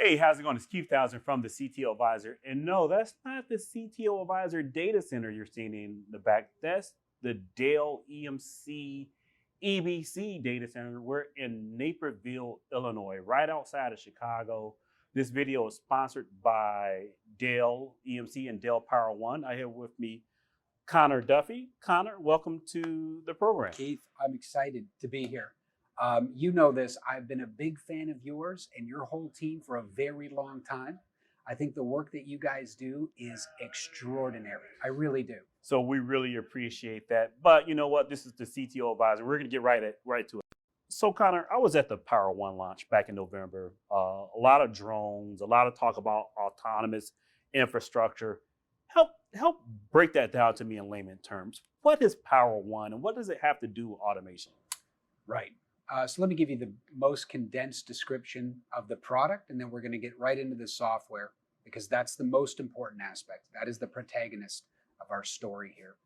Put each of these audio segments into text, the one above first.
Hey, how's it going? It's Keith Townsend from the CTO Advisor. And no, that's not the CTO Advisor data center you're seeing in the back. That's the Dell EMC EBC data center. We're in Naperville, Illinois, right outside of Chicago. This video is sponsored by Dell EMC and Dell PowerOne. I have with me Conor Duffy. Conor, welcome to the program. Keith, I'm excited to be here. You know this, I've been a big fan of yours and your whole team for a very long time. I think the work that you guys do is extraordinary. I really do. So we really appreciate that. But you know what? This is the CTO Advisor. We're going to get right to it. So Conor, I was at the PowerOne launch back in November. A lot of drones, a lot of talk about autonomous infrastructure. Help break that down to me in layman terms. What is PowerOne and what does it have to do with automation? Right. So let me give you the most condensed description of the product, and then we're going to get right into the software because that's the most important aspect. That is the protagonist of our story here.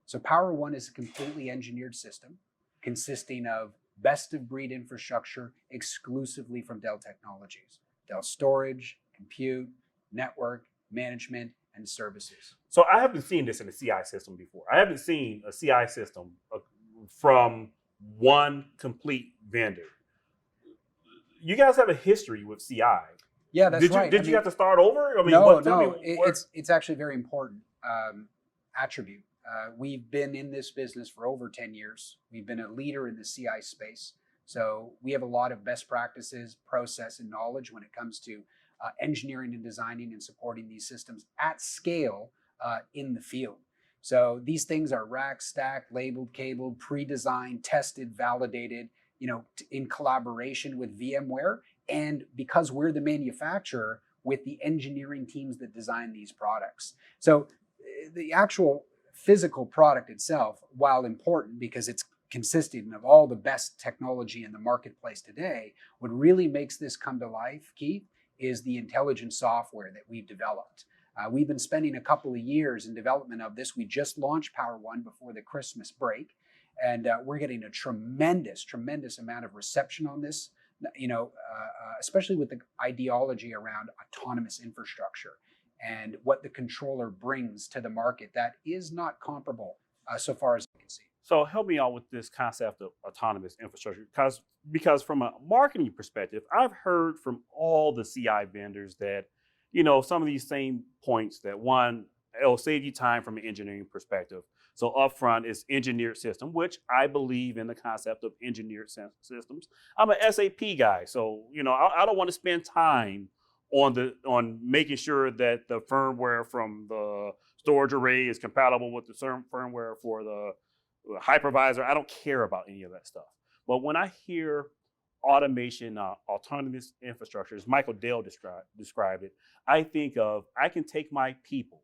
So PowerOne is a completely engineered system consisting of best-of-breed infrastructure exclusively from Dell Technologies. Dell storage, compute, network, management, and services. So I haven't seen this in a CI system before. I haven't seen a CI system from one complete vendor. You guys have a history with CI. Yeah, that's right. Did you have to start over? It's actually a very important attribute. We've been in this business for over 10 years. We've been a leader in the CI space. So we have a lot of best practices, process, and knowledge when it comes to engineering and designing and supporting these systems at scale in the field. So these things are rack, stacked, labeled, cabled, pre-designed, tested, validated, in collaboration with VMware. And because we're the manufacturer with the engineering teams that design these products. So the actual physical product itself, while important because it's consisting of all the best technology in the marketplace today, what really makes this come to life, Keith, is the intelligent software that we've developed. We've been spending a couple of years in development of this. We just launched PowerOne before the Christmas break, and we're getting a tremendous amount of reception on this, especially with the ideology around autonomous infrastructure and what the controller brings to the market that is not comparable so far as I can see. So help me out with this concept of autonomous infrastructure, because from a marketing perspective, I've heard from all the CI vendors that, some of these same points that one, it'll save you time from an engineering perspective. So upfront is engineered system, which I believe in the concept of engineered systems. I'm an SAP guy, so I don't want to spend time on making sure that the firmware from the storage array is compatible with the firmware for the hypervisor. I don't care about any of that stuff. But when I hear automation, autonomous infrastructure, as Michael Dell described it, I think of, I can take my people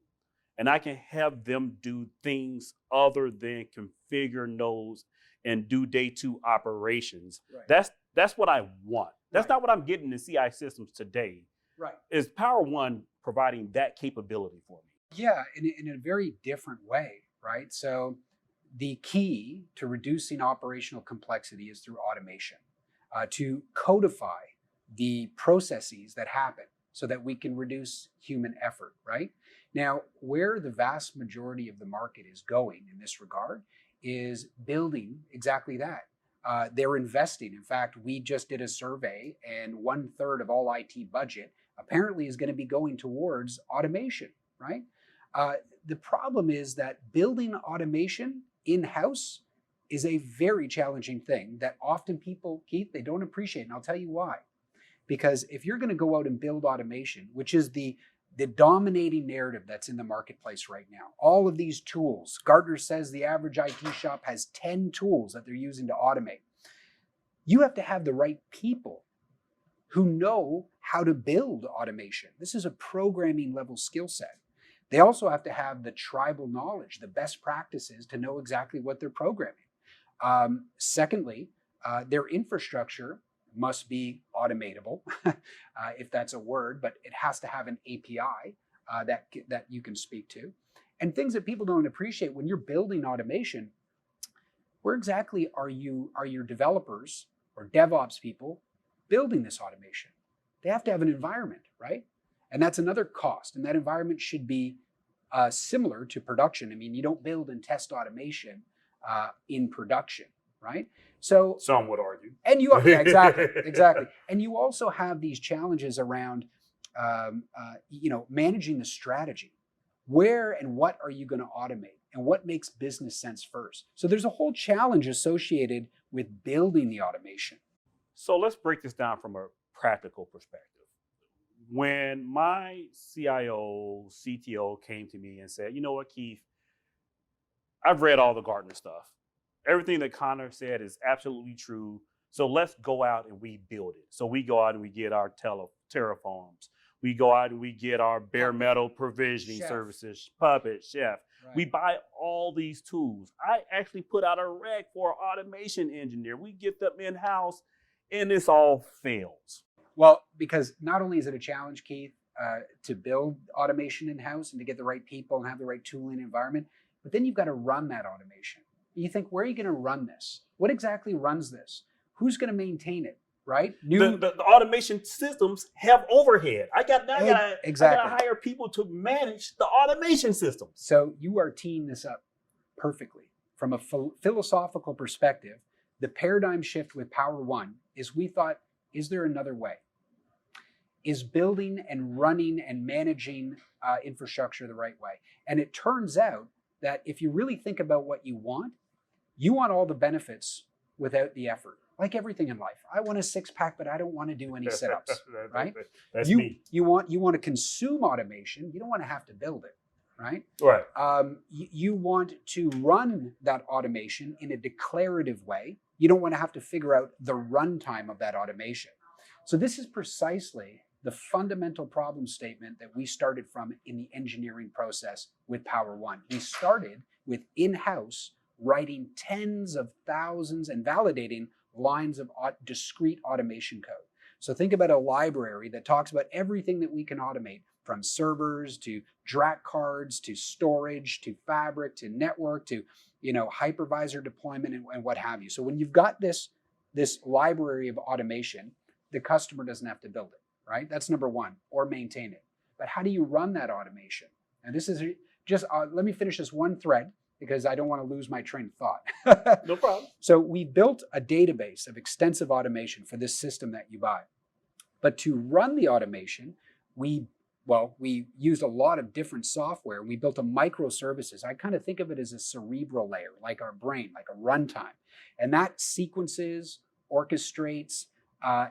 and I can have them do things other than configure nodes and do day two operations. Right. That's what I want. That's not what I'm getting in CI systems today. Right. Is PowerOne providing that capability for me? Yeah, in a very different way, right? So the key to reducing operational complexity is through automation, to codify the processes that happen so that we can reduce human effort, right? Now, where the vast majority of the market is going in this regard is building exactly that. They're investing. In fact, we just did a survey and 1/3 of all IT budget apparently is going to be going towards automation, right? The problem is that building automation in-house is a very challenging thing that often people, Keith, they don't appreciate. And I'll tell you why. Because if you're going to go out and build automation, which is the dominating narrative that's in the marketplace right now, all of these tools, Gartner says the average IT shop has 10 tools that they're using to automate. You have to have the right people who know how to build automation. This is a programming level skill set. They also have to have the tribal knowledge, the best practices to know exactly what they're programming. Secondly, their infrastructure must be automatable, if that's a word, but it has to have an API that you can speak to. And things that people don't appreciate when you're building automation, where exactly are your developers or DevOps people building this automation? they have to have an environment, right? And that's another cost. And that environment should be similar to production. I mean, you don't build and test automation in production, right? So some would argue. And you, yeah, exactly, exactly. And you also have these challenges around, managing the strategy. Where and what are you going to automate, and what makes business sense first? So there's a whole challenge associated with building the automation. So let's break this down from a practical perspective. When my CIO, CTO came to me and said, you know what, Keith, I've read all the Gartner stuff. Everything that Conor said is absolutely true. So let's go out and we build it. So we go out and we get our Terraforms. We go out and we get our bare metal provisioning Chef. Services, Puppet, Chef. Right. We buy all these tools. I actually put out a rec for an automation engineer. We get them in-house and this all fails. Well, because not only is it a challenge, Keith, to build automation in-house and to get the right people and have the right tooling environment, but then you've got to run that automation. You think, where are you going to run this? What exactly runs this? Who's going to maintain it, right? The automation systems have overhead. I got to hire people to manage the automation systems. So you are teeing this up perfectly. From a philosophical perspective, the paradigm shift with PowerOne is we thought, is there another way? Is building and running and managing infrastructure the right way? And it turns out that if you really think about what you want all the benefits without the effort. Like everything in life. I want a six-pack, but I don't want to do any sit-ups, right? That's me. You want to consume automation. You don't want to have to build it, right? Right. You want to run that automation in a declarative way. You don't want to have to figure out the runtime of that automation. So this is precisely the fundamental problem statement that we started from in the engineering process with PowerOne. We started with in-house writing tens of thousands and validating lines of discrete automation code. So think about a library that talks about everything that we can automate, from servers to DRAC cards to storage to fabric to network to hypervisor deployment and what have you. So when you've got this library of automation, the customer doesn't have to build it, right? That's number one, or maintain it. But how do you run that automation? And this is just, let me finish this one thread, because I don't want to lose my train of thought. No problem. So we built a database of extensive automation for this system that you buy. But to run the automation, we used a lot of different software. We built a microservices. I kind of think of it as a cerebral layer, like our brain, like a runtime. And that sequences, orchestrates,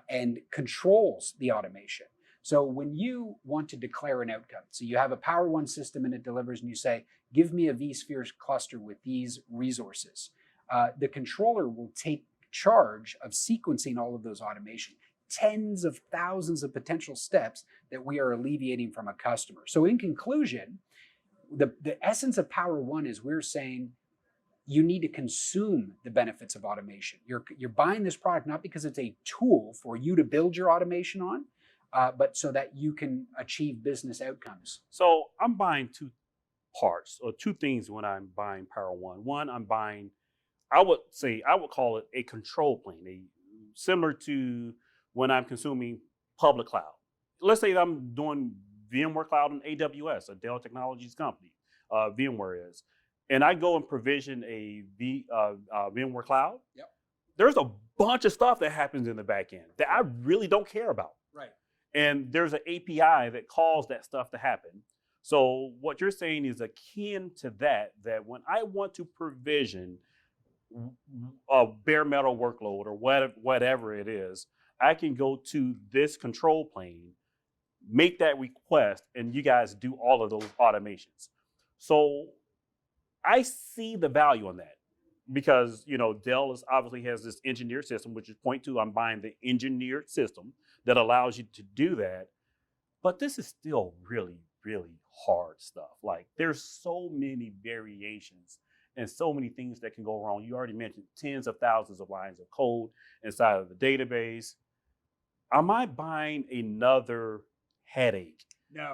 and controls the automation. So when you want to declare an outcome, so you have a PowerOne system and it delivers and you say, give me a vSphere cluster with these resources. The controller will take charge of sequencing all of those automation, tens of thousands of potential steps that we are alleviating from a customer. So in conclusion, the essence of PowerOne is we're saying you need to consume the benefits of automation. You're buying this product not because it's a tool for you to build your automation on, but so that you can achieve business outcomes. So I'm buying two parts or two things when I'm buying PowerOne. One, I would call it a control plane, similar to when I'm consuming public cloud. Let's say I'm doing VMware Cloud on AWS, a Dell Technologies company, VMware is, and I go and provision a VMware Cloud. Yep. There's a bunch of stuff that happens in the back end that I really don't care about. Right. And there's an API that calls that stuff to happen. So what you're saying is akin to that when I want to provision a bare metal workload or whatever it is, I can go to this control plane, make that request, and you guys do all of those automations. So I see the value on that because, Dell obviously has this engineered system, which is point two, I'm buying the engineered system that allows you to do that. But this is still really, really hard stuff. Like there's so many variations and so many things that can go wrong. You already mentioned tens of thousands of lines of code inside of the database. Am I buying another headache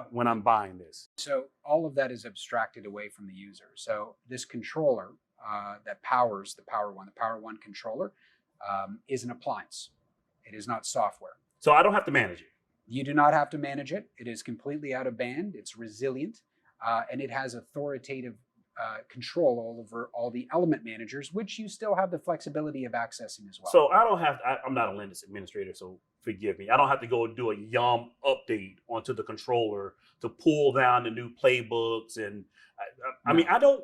when I'm buying this? So all of that is abstracted away from the user. So this controller that powers the PowerOne controller is an appliance. It is not software. So I don't have to manage it. You do not have to manage it. It is completely out of band. It's resilient, and it has authoritative control over all the element managers, which you still have the flexibility of accessing as well. So I don't have. I'm not a Linux administrator, so forgive me. I don't have to go do a yum update onto the controller to pull down the new playbooks, and I mean, I don't.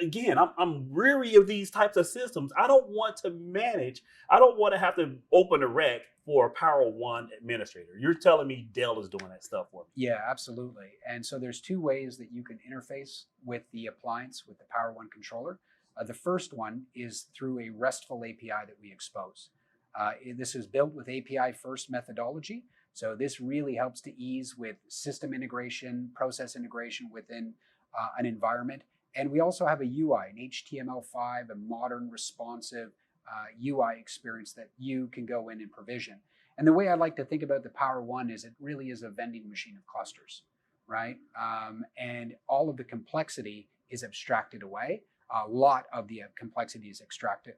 Again, I'm weary of these types of systems. I don't want to manage. I don't want to have to open a rec for a PowerOne administrator. You're telling me Dell is doing that stuff for me? Yeah, absolutely. And so there's two ways that you can interface with the appliance, with the PowerOne controller. The first one is through a Restful API that we expose. This is built with API first methodology. So this really helps to ease with system integration, process integration within an environment. And we also have a UI, an HTML5, a modern responsive UI experience that you can go in and provision. And the way I like to think about the PowerOne is it really is a vending machine of clusters, right? And all of the complexity is abstracted away. A lot of the complexity is abstracted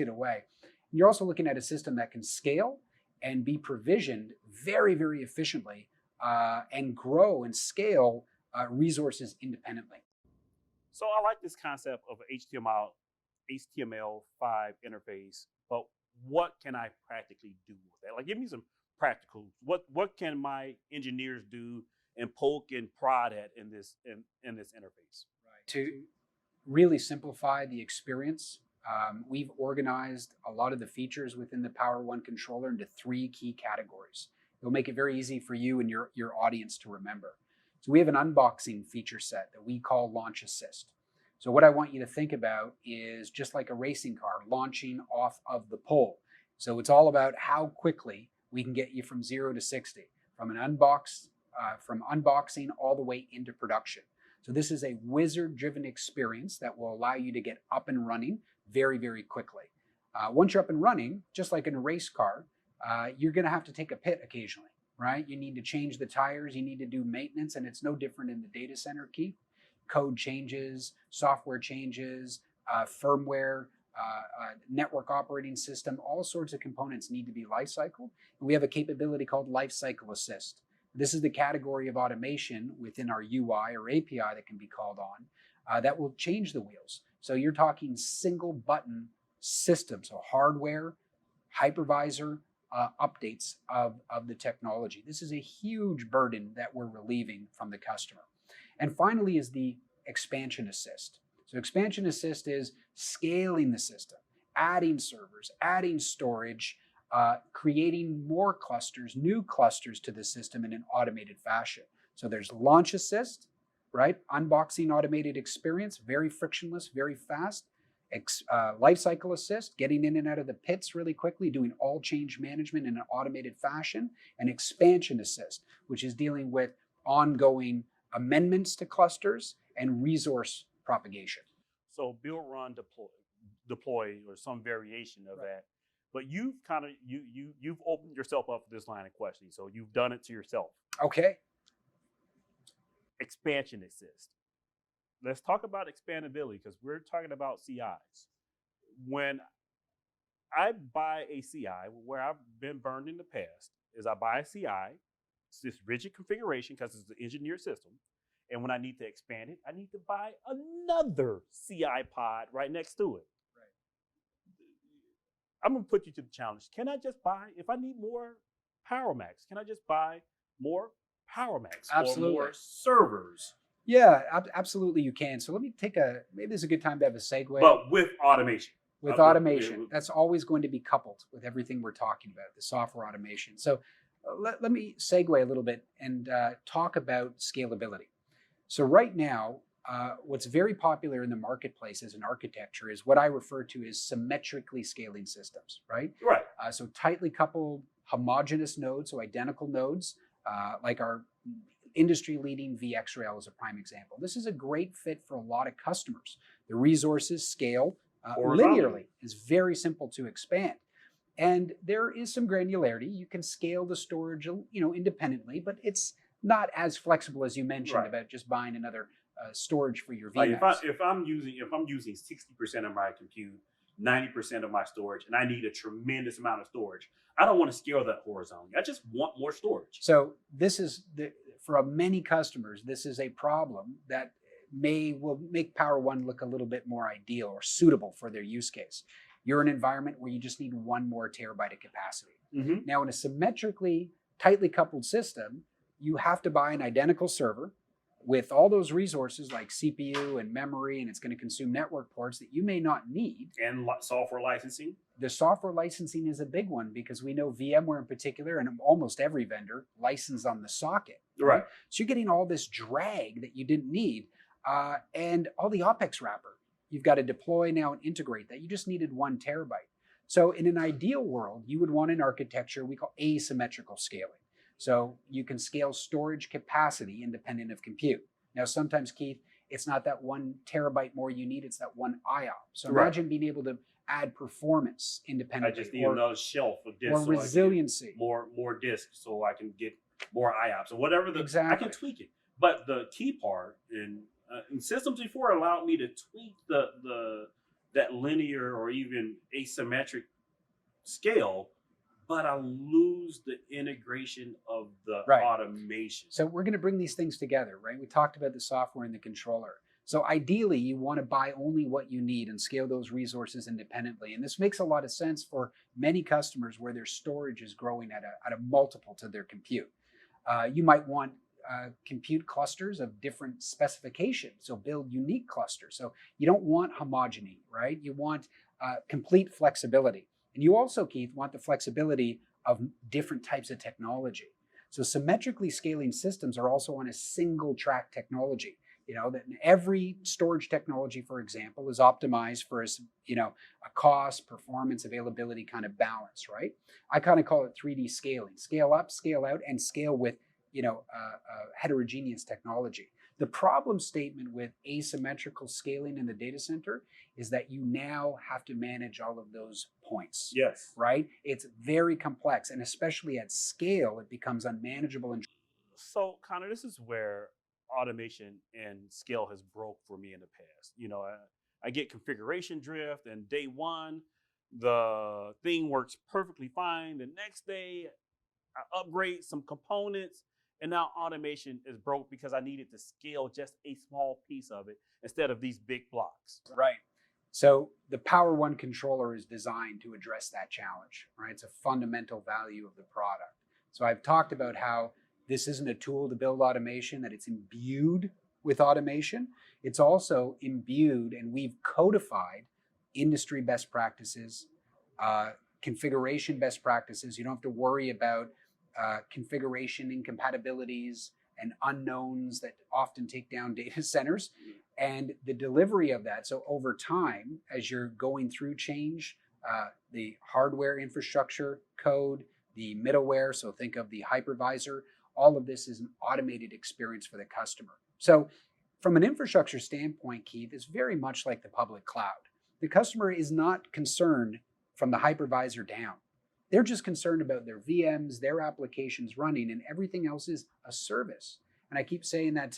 away. And you're also looking at a system that can scale and be provisioned very, very efficiently and grow and scale resources independently. So I like this concept of an HTML5 interface, but what can I practically do with that? Like, give me some practical. What can my engineers do and poke and prod at in this interface? Right. To really simplify the experience, we've organized a lot of the features within the PowerOne controller into three key categories. It'll make it very easy for you and your audience to remember. So we have an unboxing feature set that we call Launch Assist. So what I want you to think about is just like a racing car launching off of the pole. So it's all about how quickly we can get you from 0 to 60, from unboxing all the way into production. So this is a wizard-driven experience that will allow you to get up and running very, very quickly. Once you're up and running, just like in a race car, you're going to have to take a pit occasionally, right? You need to change the tires, you need to do maintenance, and it's no different in the data center key. Code changes, software changes, firmware, network operating system, all sorts of components need to be lifecycled. And we have a capability called Lifecycle Assist. This is the category of automation within our UI or API that can be called on that will change the wheels. So you're talking single button systems, so hardware, hypervisor, updates of the technology. This is a huge burden that we're relieving from the customer. And finally is the expansion assist. So expansion assist is scaling the system, adding servers, adding storage, creating more clusters, new clusters to the system in an automated fashion. So there's launch assist, right? Unboxing automated experience, very frictionless, very fast. Lifecycle assist, getting in and out of the pits really quickly, doing all change management in an automated fashion. And expansion assist, which is dealing with ongoing amendments to clusters and resource propagation. So build, run, deploy, or some variation of that. But you've kind of you've opened yourself up for this line of questioning. So you've done it to yourself. Okay. Expansion assist. Let's talk about expandability because we're talking about CIs. When I buy a CI, where I've been burned in the past, is I buy a CI. It's this rigid configuration because it's an engineered system. And when I need to expand it, I need to buy another CI pod right next to it. Right. I'm going to put you to the challenge. Can I just buy, if I need more PowerMax, can I just buy more PowerMax Absolutely. or more servers? Yeah, absolutely you can. So let me maybe this is a good time to have a segue. But with automation. With automation, that's always going to be coupled with everything we're talking about, the software automation. So let me segue a little bit and talk about scalability. So right now, what's very popular in the marketplace as an architecture is what I refer to as symmetrically scaling systems, right? Right. So tightly coupled homogeneous nodes, so identical nodes, like our industry-leading VxRail is a prime example. This is a great fit for a lot of customers. The resources scale linearly. It's very simple to expand. And there is some granularity. You can scale the storage, independently, but it's not as flexible as you mentioned about just buying another storage for your VMAX. Like if I'm using 60% of my compute, 90% of my storage and I need a tremendous amount of storage. I don't want to scale that horizontally. I just want more storage. So this is for many customers, this is a problem that will make PowerOne look a little bit more ideal or suitable for their use case. You're in an environment where you just need 1 more terabyte of capacity. Mm-hmm. Now, in a symmetrically tightly coupled system, you have to buy an identical server with all those resources like CPU and memory, and it's going to consume network ports that you may not need. And software licensing. The software licensing is a big one because we know VMware in particular and almost every vendor license on the socket. Right. So you're getting all this drag that you didn't need and all the OpEx wrapper. You've got to deploy now and integrate that. You just needed 1 terabyte. So in an ideal world, you would want an architecture we call asymmetrical scaling. So you can scale storage capacity independent of compute. Now, sometimes, Keith, it's not that 1 terabyte more you need, it's that 1 IOP. So imagine being able to add performance independently. I just need another shelf of disks. Or resiliency. More disks so I can get more IOPS or whatever. Exactly. I can tweak it. But the key part in systems before allowed me to tweak that linear or even asymmetric scale, but I lose the integration of the automation. So we're going to bring these things together, right? We talked about the software and the controller. So ideally, you want to buy only what you need and scale those resources independently. And this makes a lot of sense for many customers where their storage is growing at a multiple to their compute. You might want compute clusters of different specifications, so build unique clusters. So you don't want homogeny, right? You want complete flexibility. And you also, Keith, want the flexibility of different types of technology. So symmetrically scaling systems are also on a single track technology. You know, that every storage technology, for example, is optimized for a cost, performance, availability kind of balance, right? I kind of call it 3D scaling: scale up, scale out, and scale with heterogeneous technology. The problem statement with asymmetrical scaling in the data center is that you now have to manage all of those points. Yes. Right? It's very complex, and especially at scale, it becomes unmanageable. So, Conor, this is where automation and scale has broke for me in the past. I get configuration drift, and day one, the thing works perfectly fine. The next day, I upgrade some components, and now automation is broke because I needed to scale just a small piece of it instead of these big blocks. Right. So the PowerOne controller is designed to address that challenge, right? It's a fundamental value of the product. So I've talked about how this isn't a tool to build automation, that it's imbued with automation. It's also imbued, and we've codified industry best practices, configuration best practices. You don't have to worry about configuration incompatibilities and unknowns that often take down data centers, and the delivery of that. So over time, as you're going through change, the hardware infrastructure code, the middleware, so think of the hypervisor, all of this is an automated experience for the customer. So from an infrastructure standpoint, Keith, it's very much like the public cloud. The customer is not concerned from the hypervisor down. They're just concerned about their VMs, their applications running, and everything else is a service. And I keep saying that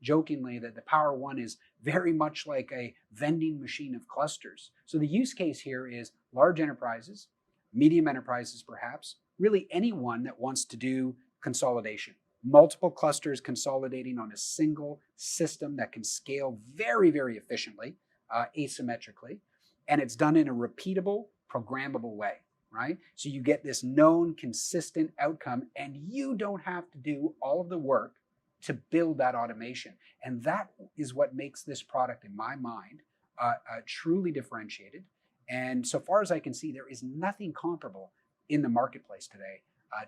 jokingly, that the PowerOne is very much like a vending machine of clusters. So the use case here is large enterprises, medium enterprises perhaps, really anyone that wants to do consolidation. Multiple clusters consolidating on a single system that can scale very, very efficiently, asymmetrically, and it's done in a repeatable, programmable way. Right? So you get this known, consistent outcome, and you don't have to do all of the work to build that automation. And that is what makes this product, in my mind, truly differentiated. And so far as I can see, there is nothing comparable in the marketplace today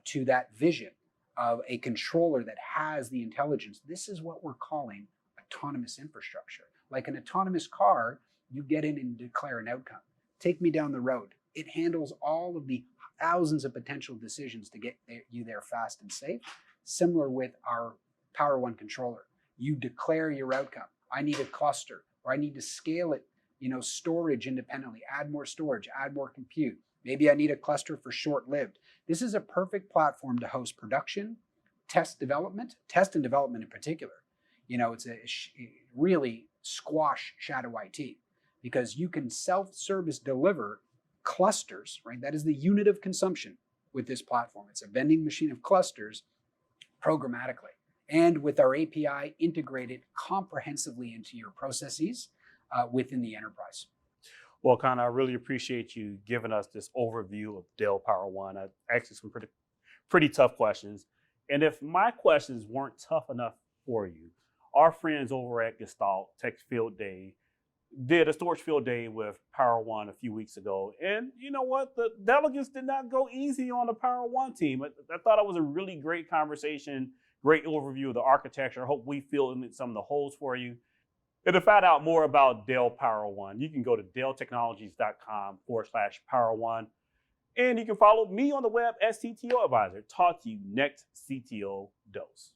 to that vision of a controller that has the intelligence. This is what we're calling autonomous infrastructure. Like an autonomous car, you get in and declare an outcome. Take me down the road. It handles all of the thousands of potential decisions to get you there fast and safe. Similar with our PowerOne controller. You declare your outcome. I need a cluster, or I need to scale it, storage independently, add more storage, add more compute. Maybe I need a cluster for short-lived. This is a perfect platform to host production, test and development in particular. It's a really squash shadow IT. because you can self-service deliver clusters, right? That is the unit of consumption with this platform. It's a vending machine of clusters programmatically. And with our API integrated comprehensively into your processes within the enterprise. Well, Conor, I really appreciate you giving us this overview of Dell PowerOne. I asked you some pretty tough questions. And if my questions weren't tough enough for you, our friends over at Gestalt Tech Field Day did a storage field day with PowerOne a few weeks ago. And you know what? The delegates did not go easy on the PowerOne team. I thought it was a really great conversation, great overview of the architecture. I hope we filled in some of the holes for you. And to find out more about Dell PowerOne, you can go to delltechnologies.com/PowerOne. And you can follow me on the web as CTO Advisor. Talk to you next CTO Dose.